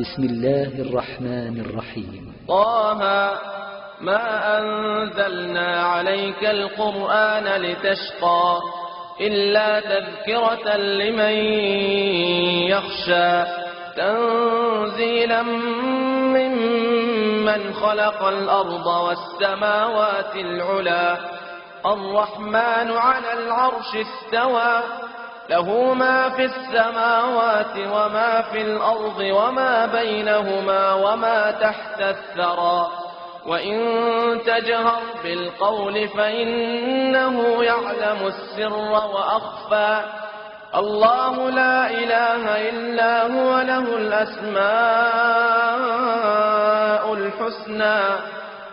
بسم الله الرحمن الرحيم. طه ما أنزلنا عليك القرآن لتشقى إلا تذكرة لمن يخشى تنزيلا ممن خلق الأرض والسماوات العلى الرحمن على العرش استوى له ما في السماوات وما في الأرض وما بينهما وما تحت الثرى وإن تجهر بالقول فإنه يعلم السر وأخفى الله لا إله إلا هو له الأسماء الحسنى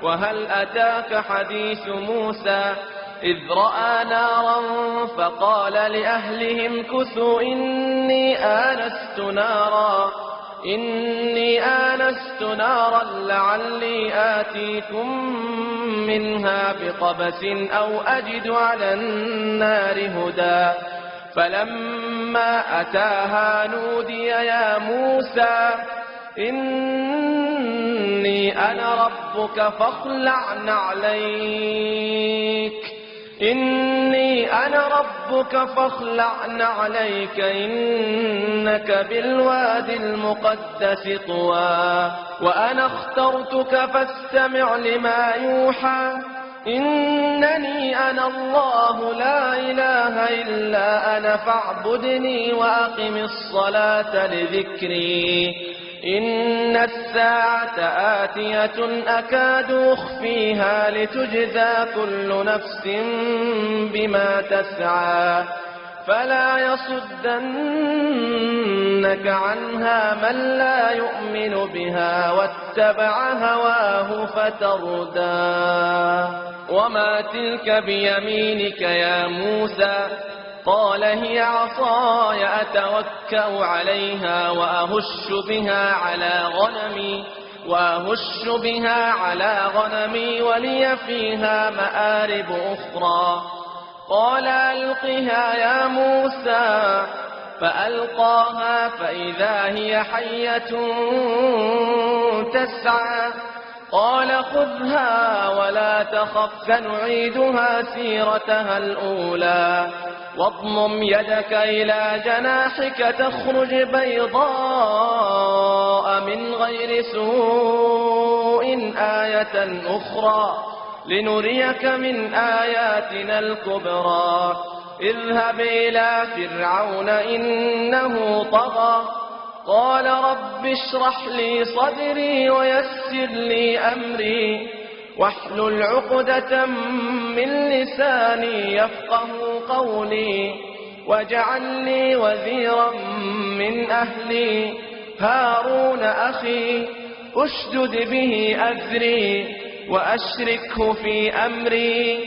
وهل أتاك حديث موسى إذ رأى نارا فقال لأهلهم كثوا إني آنست نارا لعلي آتيكم منها بقبس أو أجد على النار هدى فلما أتاها نودي يا موسى إني أنا ربك فاخلع نعليك إنك بالواد المقدس طوى وأنا اخترتك فاستمع لما يوحى إنني أنا الله لا إله إلا أنا فاعبدني وأقم الصلاة لذكري إن الساعة آتية أكاد أخفيها لتجزى كل نفس بما تسعى فلا يصدنك عنها من لا يؤمن بها واتبع هواه فتردى وما تلك بيمينك يا موسى قال هي عصاي أتوكأ عليها وأهش بها على غنمي ولي فيها مآرب أخرى قال ألقها يا موسى فألقاها فإذا هي حية تسعى قال خذها ولا تخف سنعيدها سيرتها الأولى واضمم يدك إلى جناحك تخرج بيضاء من غير سوء آية أخرى لنريك من آياتنا الكبرى اذهب إلى فرعون إنه طغى قال رب اشرح لي صدري ويسر لي أمري واحلل عقدة من لساني يفقه قولي واجعل لي وزيرا من أهلي هارون أخي أشدد به أزري وأشركه في أمري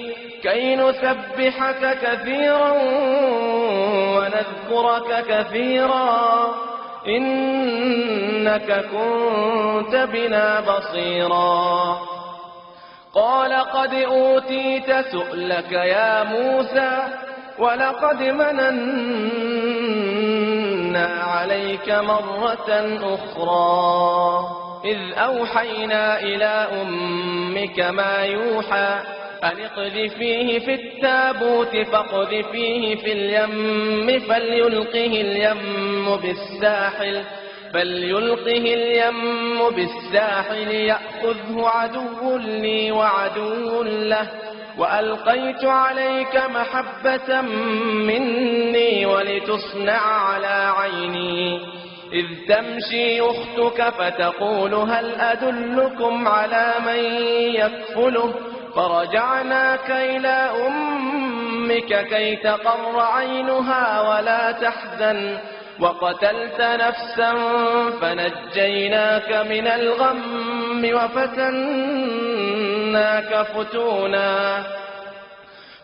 كي نسبحك كثيرا ونذكرك كثيرا إنك كنت بنا بصيرا قال قد أوتيت سؤلك يا موسى ولقد مننا عليك مرة أخرى إذ أوحينا إلى أمك ما يوحى أن اقذفيه في التابوت فاقذفيه في اليم فليلقه اليم بالساحل يأخذه عدو لي وعدو له وألقيت عليك محبة مني ولتصنع على عيني إذ تمشي أختك فتقول هل أدلكم على من يكفله فرجعناك إلى أمك كي تقر عينها ولا تحزن وقتلت نفسا فنجيناك من الغم وفتناك فتونا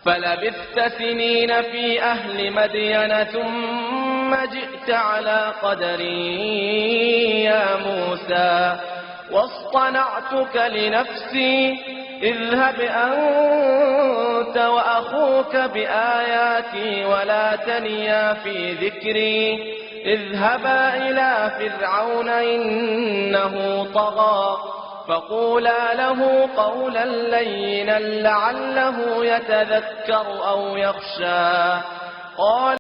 فلبثت سنين في أهل مدين ثم جئت على قدري يا موسى واصطنعتك لنفسي اذهب أنت وأخوك بآياتي ولا تنيا في ذكري اذهبا إلى فرعون إنه طغى فقولا له قولا لينا لعله يتذكر أو يخشى. قال